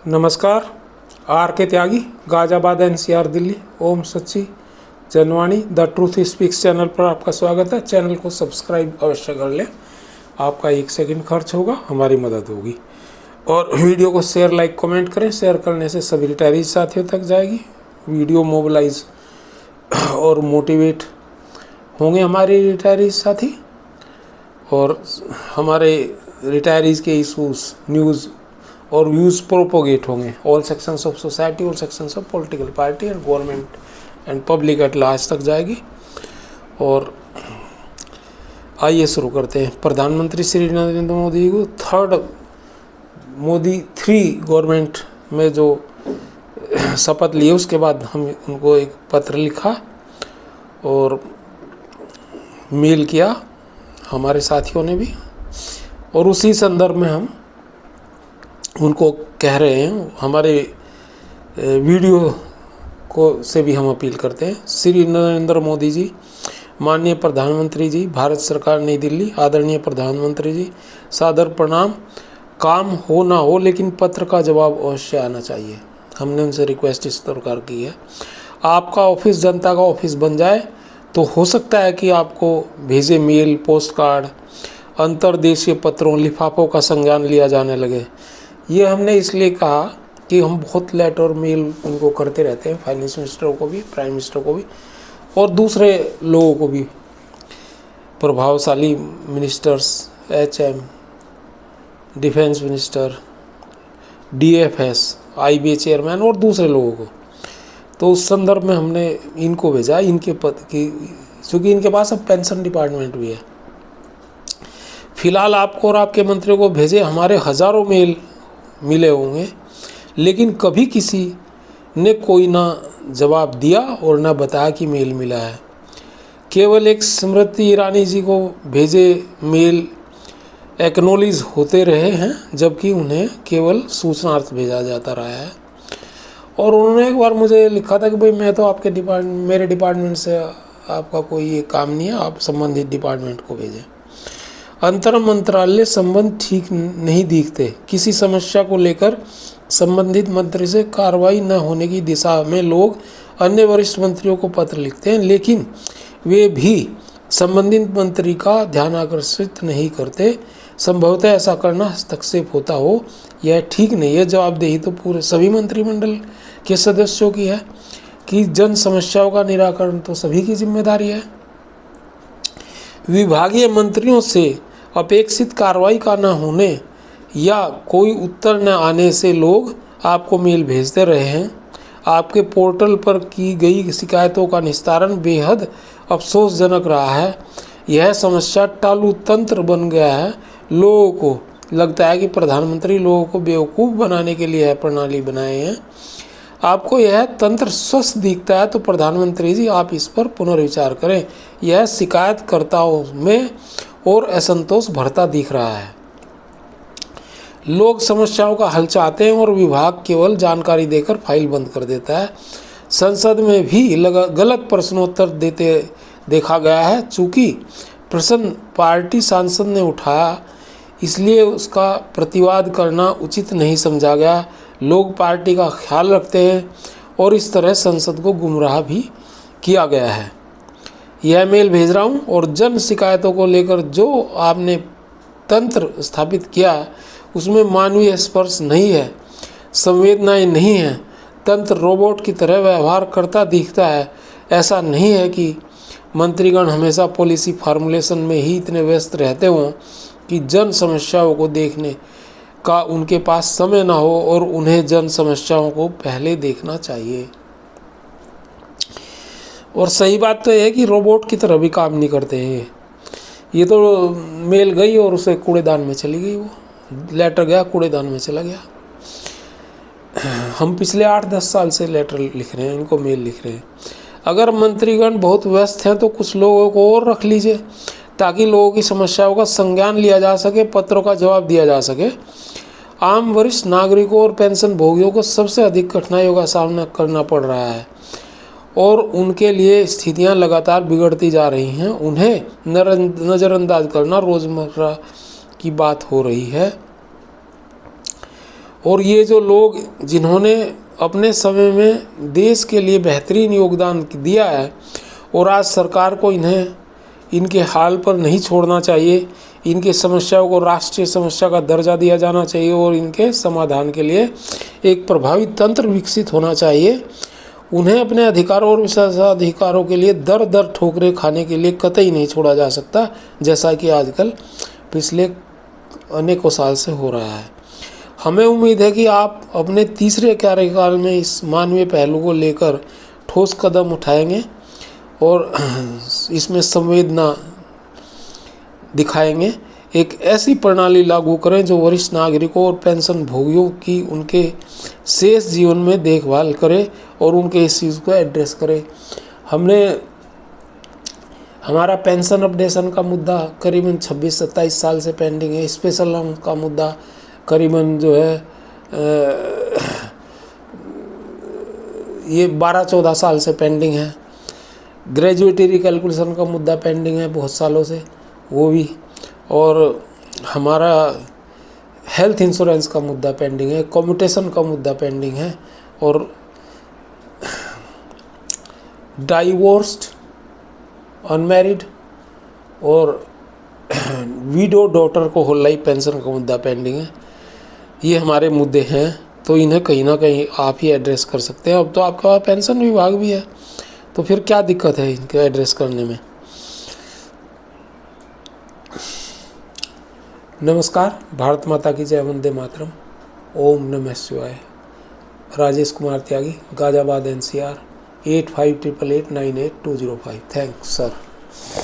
नमस्कार। आर के त्यागी, गाजियाबाद NCR दिल्ली। ओम सच्ची Janwani the truth speaks channel पर आपका स्वागत है। चैनल को सब्सक्राइब अवश्य कर लें। आपका 1 सेकंड खर्च होगा, हमारी मदद होगी। और वीडियो को शेयर, लाइक, कमेंट करें। शेयर करने से सभी रिटायरीज साथियों तक जाएगी। वीडियो मोबिलाइज और मोटिवेट होंगे हमारे रिटायरीज साथी, और हमारे रिटायरीज के इशूज़, न्यूज़ और व्यूज़ प्रोपोगेट होंगे। All sections of society, all sections of political party and government and public at large तक जाएगी। और आइए शुरू करते हैं। प्रधानमंत्री श्री नरेंद्र मोदी को मोदी 3 गवर्नमेंट में जो शपथ लिए, उसके बाद हम उनको एक पत्र लिखा और मेल किया हमारे साथियों ने भी, और उसी संदर्भ में हम उनको कह रहे हैं। हमारे वीडियो को से भी हम अपील करते हैं। श्री नरेंद्र मोदी जी, माननीय प्रधानमंत्री जी, भारत सरकार, नई दिल्ली। आदरणीय प्रधानमंत्री जी, सादर प्रणाम। काम हो ना हो, लेकिन पत्र का जवाब अवश्य आना चाहिए। हमने उनसे रिक्वेस्ट इस प्रकार की है। आपका ऑफिस जनता का ऑफिस बन जाए तो हो सकता है कि आपको भेजे मेल, पोस्ट कार्ड, अंतर्देशीय पत्रों, लिफाफों का संज्ञान लिया जाने लगे। ये हमने इसलिए कहा कि हम बहुत लेटर और मेल उनको करते रहते हैं, फाइनेंस मिनिस्टर को भी, प्राइम मिनिस्टर को भी, और दूसरे लोगों को भी, प्रभावशाली ministers, HM, defence minister, DFS, IBA chairman और दूसरे लोगों को। तो उस संदर्भ में हमने इनको भेजा, इनके पद की, चूँकि इनके पास अब पेंशन डिपार्टमेंट भी है। फिलहाल आपको और आपके मंत्रियों को भेजे हमारे हज़ारों मेल मिले होंगे, लेकिन कभी किसी ने कोई ना जवाब दिया और ना बताया कि मेल मिला है। केवल एक स्मृति ईरानी जी को भेजे मेल एक्नॉलेज होते रहे हैं, जबकि उन्हें केवल सूचनार्थ भेजा जाता रहा है। और उन्होंने एक बार मुझे लिखा था कि भाई मैं तो आपके मेरे डिपार्टमेंट से आपका कोई ये काम नहीं है, आप संबंधित डिपार्टमेंट को भेजें। अंतर मंत्रालय संबंध ठीक नहीं दिखते। किसी समस्या को लेकर संबंधित मंत्री से कार्रवाई न होने की दिशा में लोग अन्य वरिष्ठ मंत्रियों को पत्र लिखते हैं, लेकिन वे भी संबंधित मंत्री का ध्यान आकर्षित नहीं करते। संभवतः ऐसा करना हस्तक्षेप होता हो, यह ठीक नहीं है। जवाबदेही तो पूरे सभी मंत्रिमंडल के सदस्यों की है कि जन समस्याओं का निराकरण तो सभी की जिम्मेदारी है। विभागीय मंत्रियों से अपेक्षित कार्रवाई का न होने या कोई उत्तर न आने से लोग आपको मेल भेजते रहे हैं। आपके पोर्टल पर की गई शिकायतों का निस्तारण बेहद अफसोसजनक रहा है। यह समस्या टालू तंत्र बन गया है। लोगों को लगता है कि प्रधानमंत्री लोगों को बेवकूफ़ बनाने के लिए यह प्रणाली बनाए हैं। आपको यह तंत्र स्वस्थ दिखता है तो प्रधानमंत्री जी, आप इस पर पुनर्विचार करें। यह शिकायतकर्ताओं में और असंतोष भरता दिख रहा है। लोग समस्याओं का हल चाहते हैं और विभाग केवल जानकारी देकर फाइल बंद कर देता है। संसद में भी गलत प्रश्नोत्तर देते देखा गया है। चूँकि प्रश्न पार्टी सांसद ने उठाया, इसलिए उसका प्रतिवाद करना उचित नहीं समझा गया। लोग पार्टी का ख्याल रखते हैं और इस तरह संसद को गुमराह भी किया गया है। यह मेल भेज रहा हूँ, और जन शिकायतों को लेकर जो आपने तंत्र स्थापित किया उसमें मानवीय स्पर्श नहीं है, संवेदनाएं नहीं हैं। तंत्र रोबोट की तरह व्यवहार करता दिखता है। ऐसा नहीं है कि मंत्रीगण हमेशा पॉलिसी फार्मुलेशन में ही इतने व्यस्त रहते हों कि जन समस्याओं को देखने का उनके पास समय ना हो, और उन्हें जन समस्याओं को पहले देखना चाहिए। और सही बात तो यह है कि रोबोट की तरह भी काम नहीं करते हैं ये तो मेल गई और उसे कूड़ेदान में चली गई, वो लेटर गया कूड़ेदान में चला गया। हम पिछले 8-10 साल से लेटर लिख रहे हैं, इनको मेल लिख रहे हैं। अगर मंत्रीगण बहुत व्यस्त हैं तो कुछ लोगों को और रख लीजिए, ताकि लोगों की समस्याओं का संज्ञान लिया जा सके, पत्रों का जवाब दिया जा सके। आम वरिष्ठ नागरिकों और पेंशन भोगियों को सबसे अधिक कठिनाइयों का सामना करना पड़ रहा है, और उनके लिए स्थितियां लगातार बिगड़ती जा रही हैं। उन्हें नज़रअंदाज करना रोज़मर्रा की बात हो रही है। और ये जो लोग जिन्होंने अपने समय में देश के लिए बेहतरीन योगदान दिया है और आज सरकार को इन्हें इनके हाल पर नहीं छोड़ना चाहिए, इनकी समस्याओं को राष्ट्रीय समस्या का दर्जा दिया जाना चाहिए और इनके समाधान के लिए एक प्रभावी तंत्र विकसित होना चाहिए। उन्हें अपने अधिकारों और विशेषाधिकारों के लिए दर दर ठोकरें खाने के लिए कतई नहीं छोड़ा जा सकता, जैसा कि आजकल पिछले अनेकों साल से हो रहा है। हमें उम्मीद है कि आप अपने तीसरे कार्यकाल में इस मानवीय पहलू को लेकर ठोस कदम उठाएंगे और इसमें संवेदना दिखाएंगे। एक ऐसी प्रणाली लागू करें जो वरिष्ठ नागरिकों और पेंशन भोगियों की उनके शेष जीवन में देखभाल करे और उनके इस चीज़ को एड्रेस करे। हमारा पेंशन अपडेशन का मुद्दा करीबन 26-27 साल से पेंडिंग है। स्पेशल अमाउंट का मुद्दा करीबन जो है ये 12-14 साल से पेंडिंग है। ग्रेजुएटी रिकैलकुलेशन का मुद्दा पेंडिंग है बहुत सालों से, वो भी। और हमारा हेल्थ इंश्योरेंस का मुद्दा पेंडिंग है, कम्यूटेशन का मुद्दा पेंडिंग है, और डाइवोर्स्ड, अनमैरिड और विडो डॉटर को होल लाइफ पेंशन का मुद्दा पेंडिंग है। ये हमारे मुद्दे हैं, तो इन्हें कहीं ना कहीं आप ही एड्रेस कर सकते हैं। अब तो आपका पास पेंशन विभाग भी है, तो फिर क्या दिक्कत है इनके एड्रेस करने में। नमस्कार, भारत माता की जय, वंदे मातरम, ओम नमः शिवाय। राजेश कुमार त्यागी, गाजियाबाद NCR 8588898205। Thanks sir.